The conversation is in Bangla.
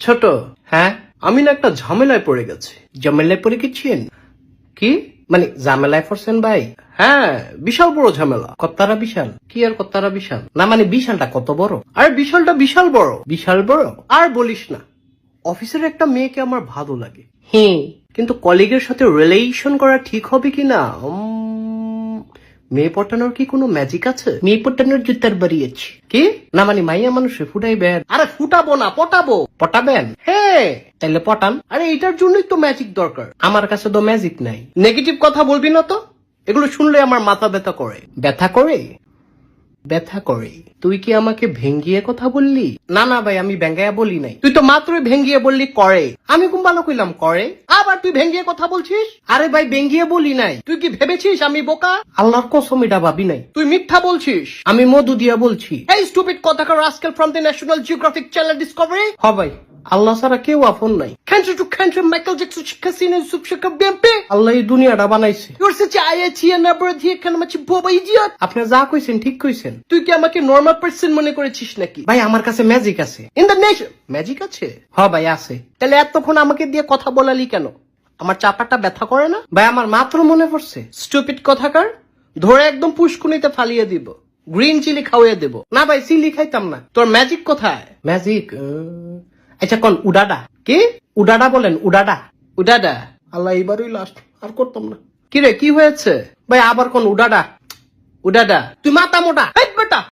ছোট, হ্যাঁ আমি না একটা ঝামেলায় পড়ে গেছি। ঝামেলায় পড়ে গেছেন? কি মানে ঝামেলায় পড়ছেন ভাই? হ্যাঁ, বিশাল বড় ঝামেলা। কত্তারা বিশাল? কি আর কত্তারা বিশাল? না মানে বিশালটা কত বড়? আরে বিশালটা বিশাল বড়। বিশাল বড়? আর বলিস না, অফিসের একটা মেয়েকে আমার ভালো লাগে। হ্যাঁ, কিন্তু কলিগের সাথে রিলেশন করা ঠিক হবে কিনা? মেয়ে পটানোর কি কোনো ম্যাজিক আছে? মেয়ে পটানোর জুতার বাড়িয়েছি। কি না মানে মাইয়া মানুষে ফুটাইবেন? আরে ফুটাবো না, পটাবো। পটাবেন? হ্যাঁ। তাইলে পটান। আরে এটার জন্যই তো ম্যাজিক দরকার। আমার কাছে তো ম্যাজিক নাই। নেগেটিভ কথা বলবি না তো, এগুলো শুনলে আমার মাথা ব্যথা করে। ব্যথা করে? ব্যথা করে? তুই কি আমাকে ভেঙ্গিয়ে কথা বললি? না না ভাই, আমি ভেঙ্গাইয়া বলি নাই। তুই তো মাত্রই ভেঙ্গিয়ে বললি করে। আমি কোন ভালো কইলাম করে? আবার তুই ভেঙ্গিয়ে কথা বলছিস? আরে ভাই ভেঙ্গিয়ে বলি নাই। তুই কি ভেবেছিস আমি বোকা? আল্লাহর কসম এটা ভাবি নাই। তুই মিথ্যা বলছিস। আমি মধু দিয়া বলছি। এই স্টুপিড কথাকার rascal from the national geographic channel discovery. হ ভাই, আল্লাহ ছাড়া কেউ আপন নাই। Cancer to cancer Michael Jackson শিক্ষা সিনে সুপশিক্ষা বিএমপি। আল্লাহ এই দুনিয়াটা বানাইছে। ইউর সাচ আইআইটি এন্ড আবরাধি এখানে মাছি বোবা ইডিয়ট। আপনি যা কইছেন ঠিক কইছেন। তুই কি আমাকে নরমাল পারসন মনে করেছিস নাকি? ভাই আমার কাছে ম্যাজিক আছে। ইন দ্য নেশন ম্যাজিক আছে? হ ভাই আছে। তাহলে এতক্ষণ আমাকে দিয়ে কথা বলালি কেন? আমার চাপাটা ব্যথা করে না? ভাই আমার মাত্র মনে পড়ছে। স্টুপিড কথাকার, ধরে একদম পুষ্কুনিতে ফালিয়ে দিব। গ্রিন চিলি খাওয়াইয়া দেব। না ভাই চিলি খাইতাম না। তোর ম্যাজিক কোথায়? ম্যাজিক আচ্ছা কোন উডাডা? কি উডাডা বলেন? উডাডা? উডাডা? আল্লাহ এবারই লাস্ট, আর করতাম না। কি রে কি হয়েছে? ভাই আবার কোন উডাডা? উডাডা? তুই মাথা মোটা। এই বেটা